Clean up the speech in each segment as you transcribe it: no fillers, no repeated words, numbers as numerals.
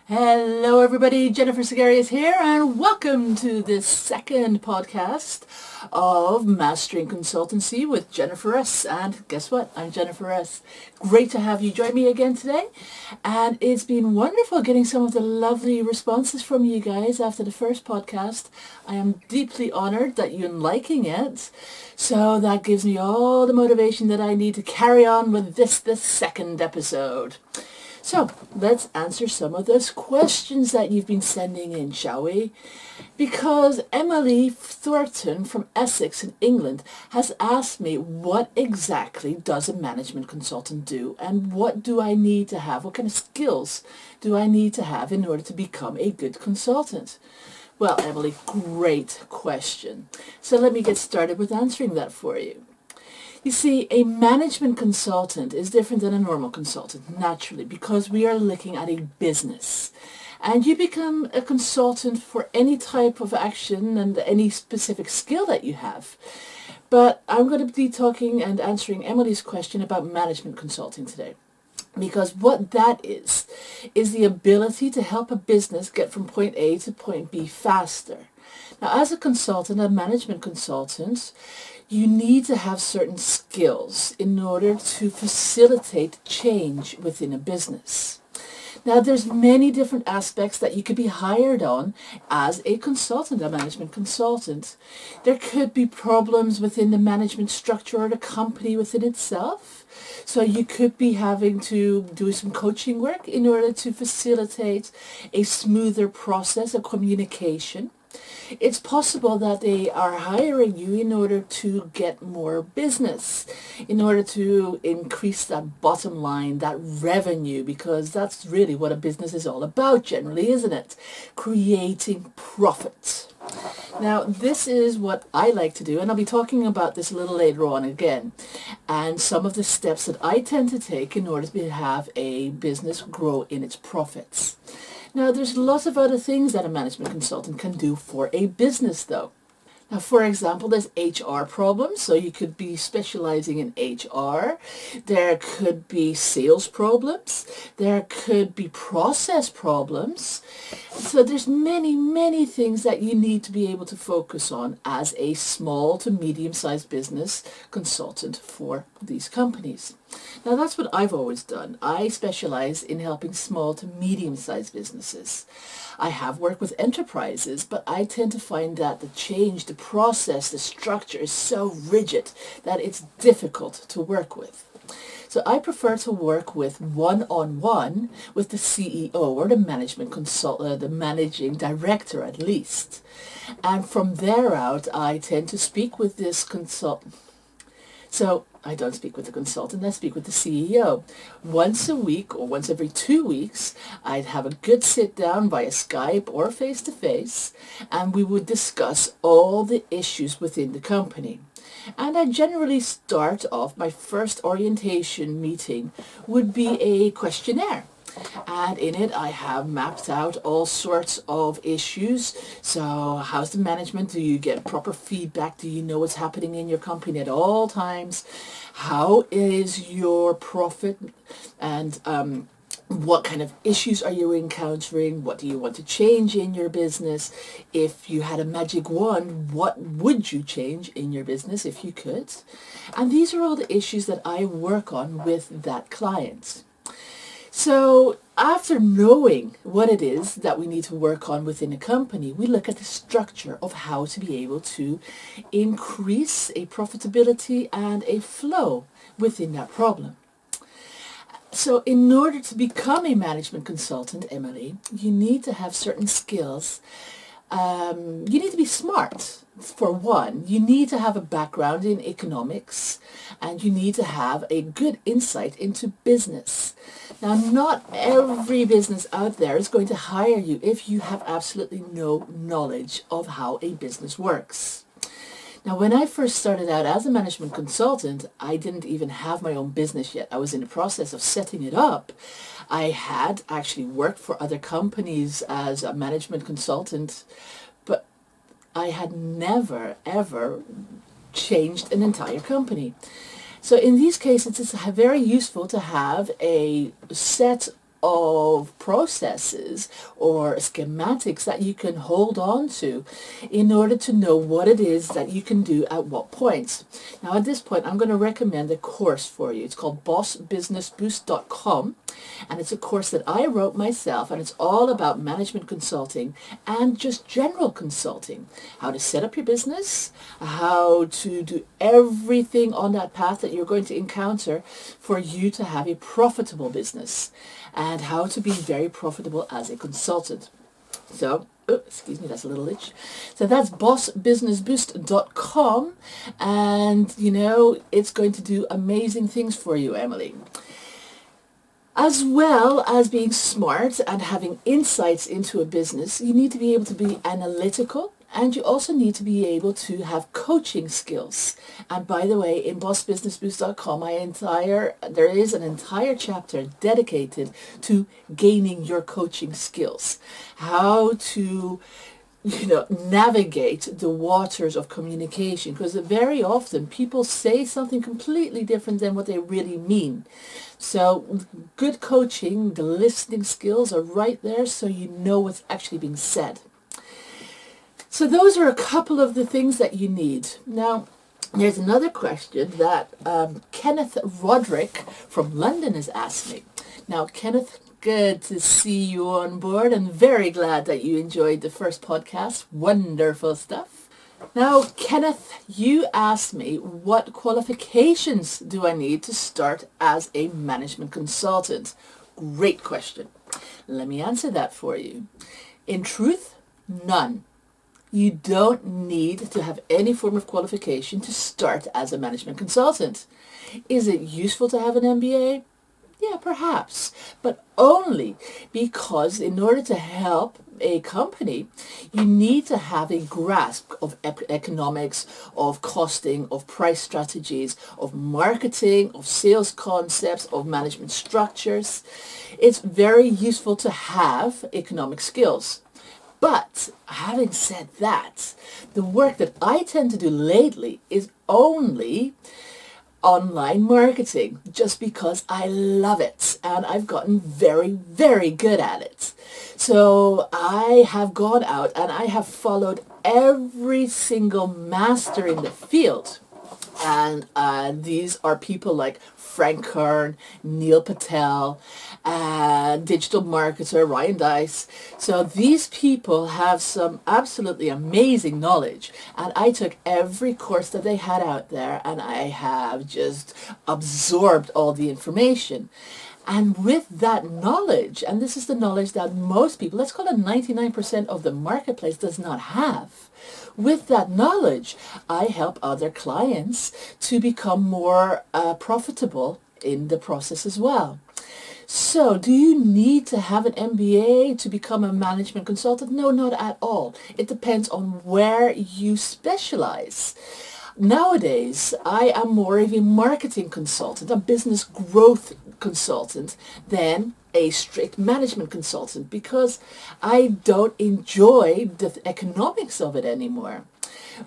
Hello everybody, Jennifer Segarius here and welcome to this second podcast of Mastering Consultancy with Jennifer S. And guess what? I'm Jennifer S. Great to have you join me again today. And it's been wonderful getting some of the lovely responses from you guys after the first podcast. I am deeply honored that you're liking it. So that gives me all the motivation that I need to carry on with this second episode. So let's answer some of those questions that you've been sending in, shall we? Because Emily Thornton from Essex in England has asked me, what exactly does a management consultant do and what do I need to have? What kind of skills do I need to have in order to become a good consultant? Well, Emily, great question. So let me get started with answering that for you. You see, a management consultant is different than a normal consultant, naturally, because we are looking at a business. And you become a consultant for any type of action and any specific skill that you have. But I'm going to be talking and answering Emily's question about management consulting today. Because what that is the ability to help a business get from point A to point B faster. Now, as a consultant, a management consultant, you need to have certain skills in order to facilitate change within a business. Now, there's many different aspects that you could be hired on as a consultant, a management consultant. There could be problems within the management structure or the company within itself. So you could be having to do some coaching work in order to facilitate a smoother process of communication. It's possible that they are hiring you in order to get more business, in order to increase that bottom line, that revenue, because that's really what a business is all about generally, isn't it? Creating profit. Now, this is what I like to do, and I'll be talking about this a little later on again, and some of the steps that I tend to take in order to have a business grow in its profits. Now, there's lots of other things that a management consultant can do for a business, though. Now, for example, there's HR problems, so you could be specializing in HR. There could be sales problems. There could be process problems. So there's many things that you need to be able to focus on as a small to medium-sized business consultant for these companies. Now, that's what I've always done. I specialize in helping small to medium-sized businesses. I have worked with enterprises, but I tend to find that the change, the process, the structure is so rigid that it's difficult to work with. So I prefer to work with one-on-one with the CEO or the management consultant, the managing director at least. And from there out, I tend to speak with this consultant. So I don't speak with the consultant, I speak with the CEO. Once a week or once every 2 weeks, I'd have a good sit down via Skype or face-to-face, and we would discuss all the issues within the company. And I generally start off, my first orientation meeting would be a questionnaire. And in it, I have mapped out all sorts of issues. So how's the management? Do you get proper feedback? Do you know what's happening in your company at all times? How is your profit? And what kind of issues are you encountering? What do you want to change in your business? If you had a magic wand, what would you change in your business if you could? And these are all the issues that I work on with that client. So after knowing what it is that we need to work on within a company, we look at the structure of how to be able to increase a profitability and a flow within that problem. So in order to become a management consultant, Emily, you need to have certain skills. You need to be smart. For one, you need to have a background in economics and you need to have a good insight into business. Now, not every business out there is going to hire you if you have absolutely no knowledge of how a business works. Now, when I first started out as a management consultant, I didn't even have my own business yet. I was in the process of setting it up. I had actually worked for other companies as a management consultant, but I had never, ever changed an entire company. So in these cases, it's very useful to have a set of processes or schematics that you can hold on to in order to know what it is that you can do at what points. Now at this point, I'm going to recommend a course for you. It's called bossbusinessboost.com, and it's a course that I wrote myself, and it's all about management consulting and just general consulting. How to set up your business, how to do everything on that path that you're going to encounter for you to have a profitable business, and how to be very profitable as a consultant. So, excuse me, that's a little itch. So that's bossbusinessboost.com, and it's going to do amazing things for you, Emily. As well as being smart and having insights into a business, you need to be able to be analytical, and you also need to be able to have coaching skills. And by the way, in bossbusinessboost.com, there is an entire chapter dedicated to gaining your coaching skills. How to navigate the waters of communication, because very often people say something completely different than what they really mean. So good coaching, the listening skills are right there, so you know what's actually being said. So those are a couple of the things that you need. Now, there's another question that Kenneth Roderick from London has asked me. Now, Kenneth, good to see you on board, and very glad that you enjoyed the first podcast. Wonderful stuff. Now, Kenneth, you asked me what qualifications do I need to start as a management consultant? Great question. Let me answer that for you. In truth, none. You don't need to have any form of qualification to start as a management consultant. Is it useful to have an MBA? Yeah, perhaps, but only because in order to help a company, you need to have a grasp of economics, of costing, of price strategies, of marketing, of sales concepts, of management structures. It's very useful to have economic skills. But having said that, the work that I tend to do lately is only online marketing, just because I love it and I've gotten very, very good at it. So I have gone out and I have followed every single master in the field. And these are people like Frank Kern, Neil Patel, digital marketer Ryan Dice. So these people have some absolutely amazing knowledge, and I took every course that they had out there, and I have just absorbed all the information. And with that knowledge, and this is the knowledge that most people, let's call it 99% of the marketplace, does not have. With that knowledge, I help other clients to become more profitable in the process as well. So do you need to have an MBA to become a management consultant? No, not at all. It depends on where you specialize. Nowadays, I am more of a marketing consultant, a business growth consultant, than a strict management consultant, because I don't enjoy the economics of it anymore.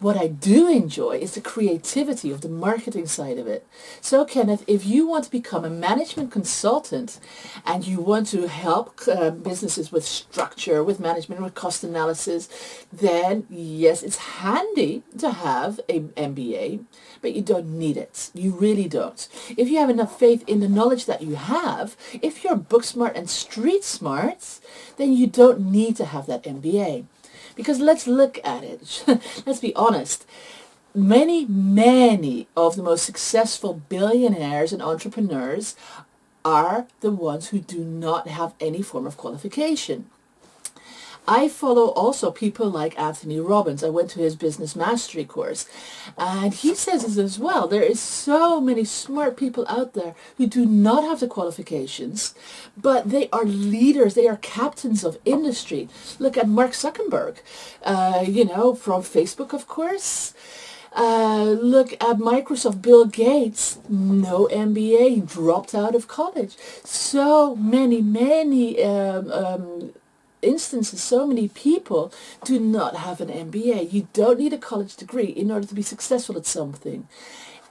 What I do enjoy is the creativity of the marketing side of it. So Kenneth, if you want to become a management consultant and you want to help businesses with structure, with management, with cost analysis, then yes, it's handy to have an MBA, but you don't need it. You really don't. If you have enough faith in the knowledge that you have, if you're book smart and street smart, then you don't need to have that MBA. Because let's look at it. Let's be honest. Many of the most successful billionaires and entrepreneurs are the ones who do not have any form of qualification. I follow also people like Anthony Robbins. I went to his business mastery course, and he says this as well. There is so many smart people out there who do not have the qualifications, but they are leaders. They are captains of industry. Look at Mark Zuckerberg, from Facebook, of course. Look at Microsoft, Bill Gates, no MBA, he dropped out of college. So many instances, so many people do not have an MBA. You don't need a college degree in order to be successful at something,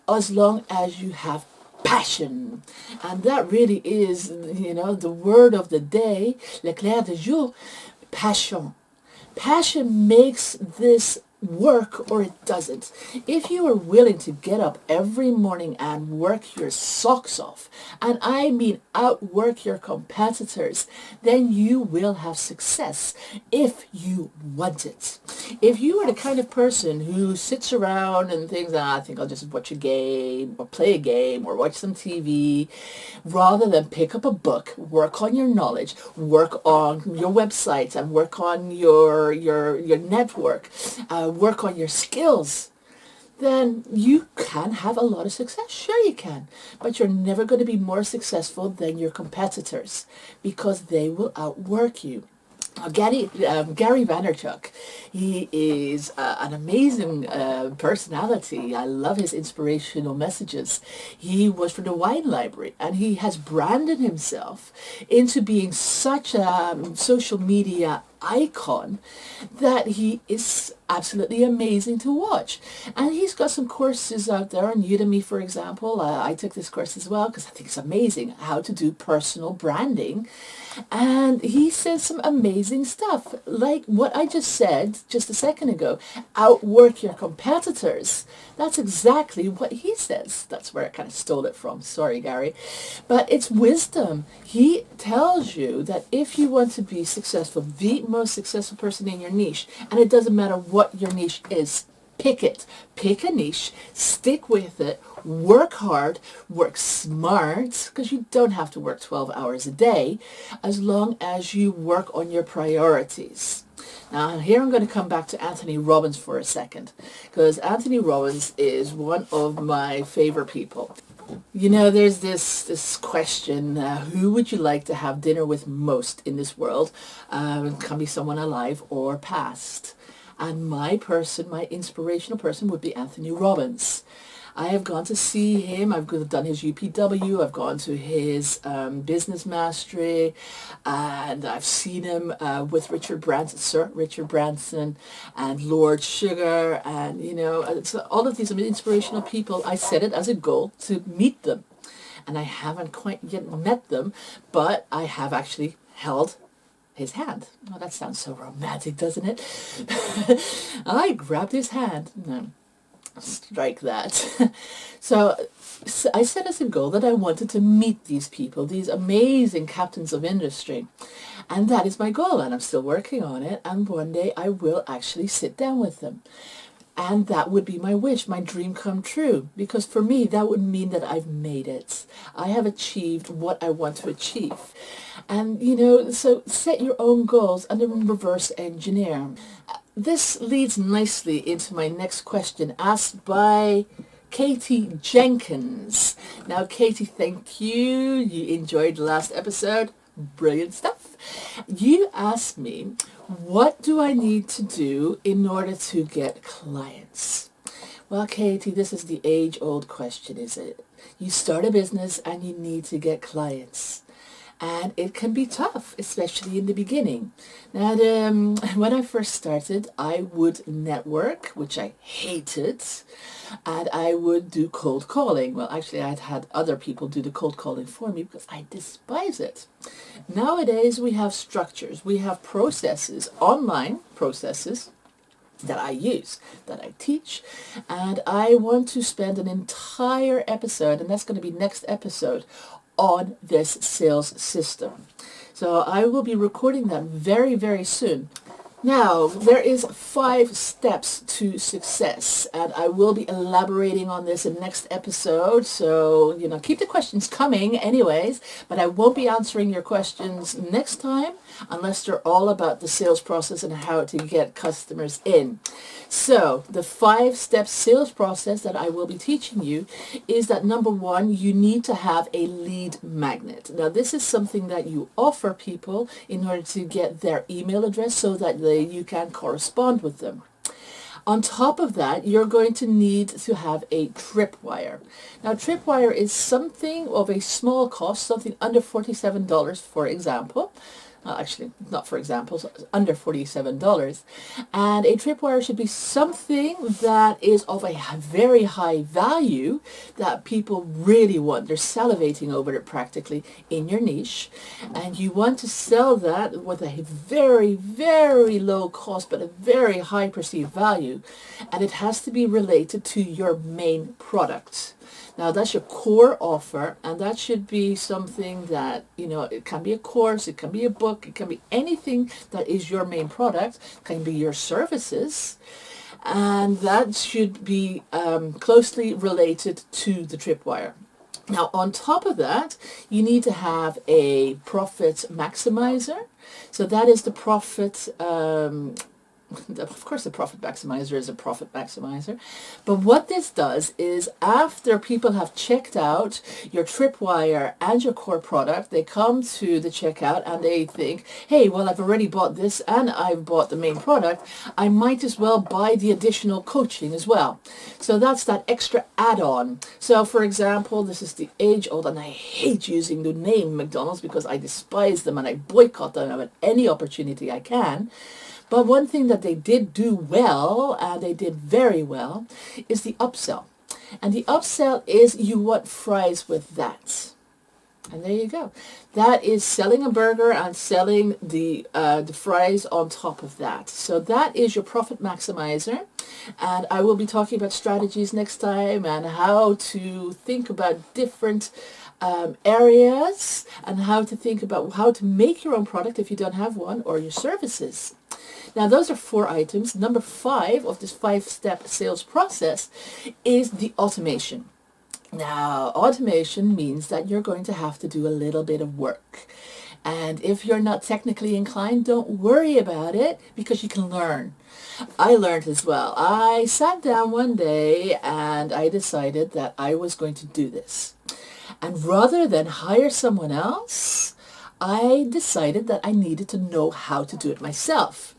as long as you have passion. And that really is, the word of the day, le clair de jour, passion. Passion makes this work or it doesn't. If you are willing to get up every morning and work your socks off, and I mean outwork your competitors, then you will have success if you want it. If you are the kind of person who sits around and thinks, I think I'll just watch a game or play a game or watch some TV, rather than pick up a book, work on your knowledge, work on your website and work on your network, work on your skills, then you can have a lot of success. Sure you can, but you're never going to be more successful than your competitors because they will outwork you. Gary Vaynerchuk, he is an amazing personality. I love his inspirational messages. He was from the Wine Library, and he has branded himself into being such a social media icon that he is absolutely amazing to watch. And he's got some courses out there on Udemy, for example. I took this course as well because I think it's amazing how to do personal branding. And he says some amazing stuff, like what I just said just a second ago, outwork your competitors. That's exactly what he says. That's where I kind of stole it from. Sorry, Gary. But it's wisdom. He tells you that if you want to be successful, the most successful person in your niche, and it doesn't matter what your niche is, pick it. Pick a niche, stick with it, work hard, work smart, because you don't have to work 12 hours a day, as long as you work on your priorities. Now, here I'm going to come back to Anthony Robbins for a second, because Anthony Robbins is one of my favorite people. There's this question, who would you like to have dinner with most in this world? It can be someone alive or past. And my inspirational person would be Anthony Robbins. I have gone to see him. I've done his UPW. I've gone to his business mastery, and I've seen him with Sir Richard Branson, and Lord Sugar, and so all of these inspirational people. I set it as a goal to meet them, and I haven't quite yet met them, but I have actually held his hand. Oh, that sounds so romantic, doesn't it? I grabbed his hand. No, strike that. So I set as a goal that I wanted to meet these people, these amazing captains of industry. And that is my goal, and I'm still working on it. And one day I will actually sit down with them. And that would be my wish, my dream come true. Because for me, that would mean that I've made it. I have achieved what I want to achieve. And, so set your own goals and then reverse engineer. This leads nicely into my next question, asked by Katie Jenkins. Now, Katie, thank you. You enjoyed the last episode. Brilliant stuff. You asked me, what do I need to do in order to get clients? Well, Katie, this is the age-old question, is it? You start a business and you need to get clients. And it can be tough, especially in the beginning. Now, when I first started, I would network, which I hated, and I would do cold calling. Well, actually, I'd had other people do the cold calling for me because I despise it. Nowadays, we have structures. We have processes, online processes, that I use, that I teach, and I want to spend an entire episode, and that's going to be next episode, on this sales system. So I will be recording that very, very soon. Now, there is 5 steps to success, and I will be elaborating on this in next episode. So, keep the questions coming anyways, but I won't be answering your questions next time unless they're all about the sales process and how to get customers in. So, the 5-step sales process that I will be teaching you is that number 1, you need to have a lead magnet. Now, this is something that you offer people in order to get their email address so that you can correspond with them. On top of that, you're going to need to have a tripwire. Now, tripwire is something of a small cost, something under $47, for example. well, actually, not for example, so it's under $47. And a tripwire should be something that is of a very high value that people really want. They're salivating over it practically in your niche. And you want to sell that with a very, very low cost, but a very high perceived value. And it has to be related to your main product. Now that's your core offer, and that should be something that, it can be a course, it can be a book, it can be anything that is your main product, it can be your services, and that should be closely related to the tripwire. Now on top of that, you need to have a profit maximizer. So that is the profit of course, the profit maximizer is a profit maximizer. But what this does is after people have checked out your tripwire and your core product, they come to the checkout and they think, hey, well, I've already bought this and I've bought the main product. I might as well buy the additional coaching as well. So that's that extra add-on. So for example, this is the age-old, and I hate using the name McDonald's because I despise them and I boycott them at any opportunity I can. But one thing that they did do well, and they did very well, is the upsell. And the upsell is you want fries with that. And there you go. That is selling a burger and selling the fries on top of that. So that is your profit maximizer. And I will be talking about strategies next time and how to think about different areas and how to think about how to make your own product if you don't have one, or your services. Now those are 4 items. Number 5 of this 5-step sales process is the automation. Now automation means that you're going to have to do a little bit of work. And if you're not technically inclined, don't worry about it, because you can learn. I learned as well. I sat down one day and I decided that I was going to do this. And rather than hire someone else, I decided that I needed to know how to do it myself.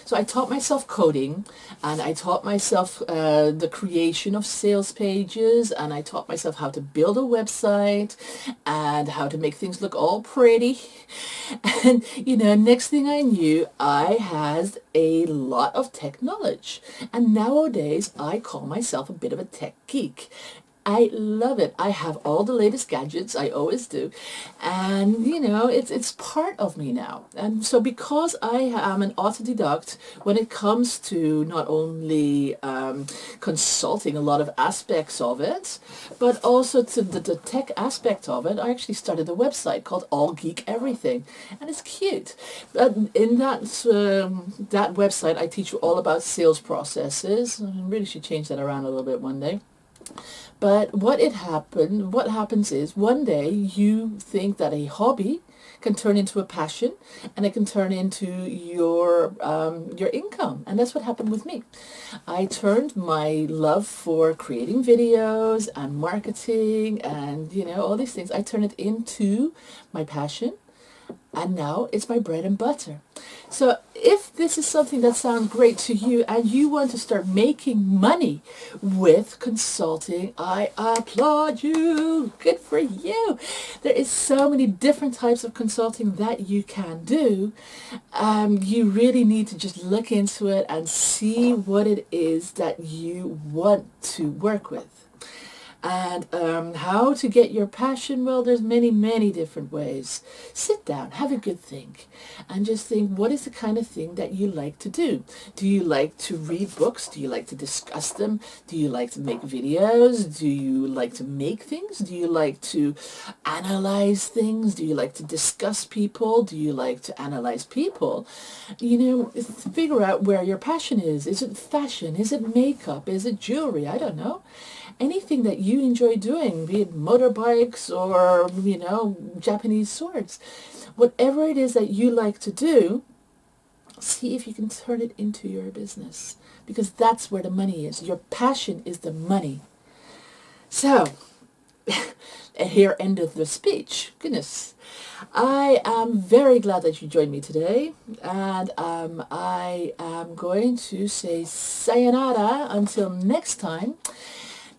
So I taught myself coding, and I taught myself the creation of sales pages, and I taught myself how to build a website and how to make things look all pretty. And, next thing I knew, I had a lot of tech knowledge. And nowadays, I call myself a bit of a tech geek. I love it. I have all the latest gadgets. I always do. And, it's part of me now. And so because I am an autodidact when it comes to not only consulting a lot of aspects of it, but also to the tech aspect of it, I actually started a website called All Geek Everything. And it's cute. But in that website, I teach you all about sales processes. I really should change that around a little bit one day. But what happens is one day you think that a hobby can turn into a passion, and it can turn into your income. And that's what happened with me. I turned my love for creating videos and marketing and, all these things, I turned it into my passion. And now it's my bread and butter. So if this is something that sounds great to you and you want to start making money with consulting, I applaud you. Good for you. There is so many different types of consulting that you can do. You really need to just look into it and see what it is that you want to work with. And how to get your passion? Well, there's many, many different ways. Sit down, have a good think, and just think, what is the kind of thing that you like to do? Do you like to read books? Do you like to discuss them? Do you like to make videos? Do you like to make things? Do you like to analyze things? Do you like to discuss people? Do you like to analyze people? Figure out where your passion is. Is it fashion? Is it makeup? Is it jewelry? I don't know. Anything that you enjoy doing, be it motorbikes or, Japanese swords. Whatever it is that you like to do, see if you can turn it into your business, because that's where the money is. Your passion is the money. So, here endeth the speech. Goodness. I am very glad that you joined me today, and I am going to say sayonara until next time.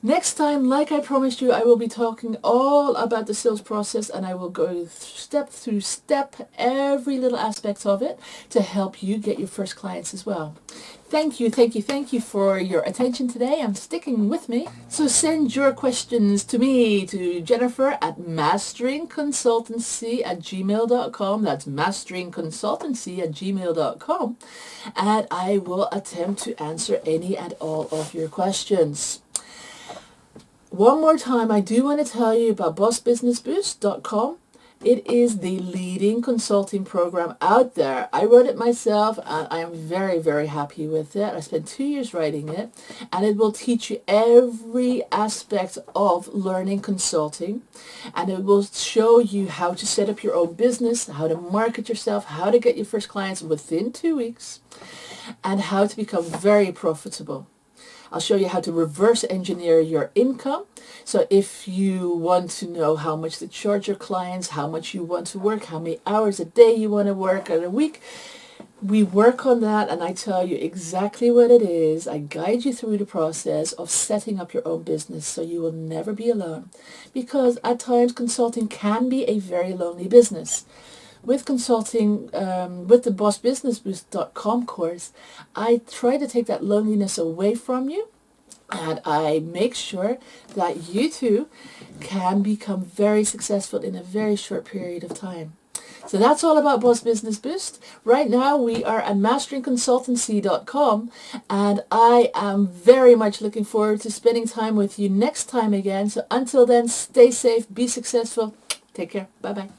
Next time, like I promised you, I will be talking all about the sales process, and I will go step through step every little aspect of it to help you get your first clients as well. Thank you for your attention today and sticking with me. So send your questions to me, to Jennifer at masteringconsultancy@gmail.com. That's masteringconsultancy@gmail.com. And I will attempt to answer any and all of your questions. One more time, I do want to tell you about bossbusinessboost.com. It is the leading consulting program out there. I wrote it myself and I am very, very happy with it. I spent 2 years writing it, and it will teach you every aspect of learning consulting, and it will show you how to set up your own business, how to market yourself, how to get your first clients within 2 weeks, and how to become very profitable. I'll show you how to reverse engineer your income. So if you want to know how much to charge your clients, how much you want to work, how many hours a day you want to work in a week, we work on that, and I tell you exactly what it is. I guide you through the process of setting up your own business so you will never be alone. Because at times consulting can be a very lonely business. With consulting, with the bossbusinessboost.com course, I try to take that loneliness away from you, and I make sure that you too can become very successful in a very short period of time. So that's all about Boss Business Boost. Right now we are at masteringconsultancy.com, and I am very much looking forward to spending time with you next time again. So until then, stay safe, be successful. Take care. Bye-bye.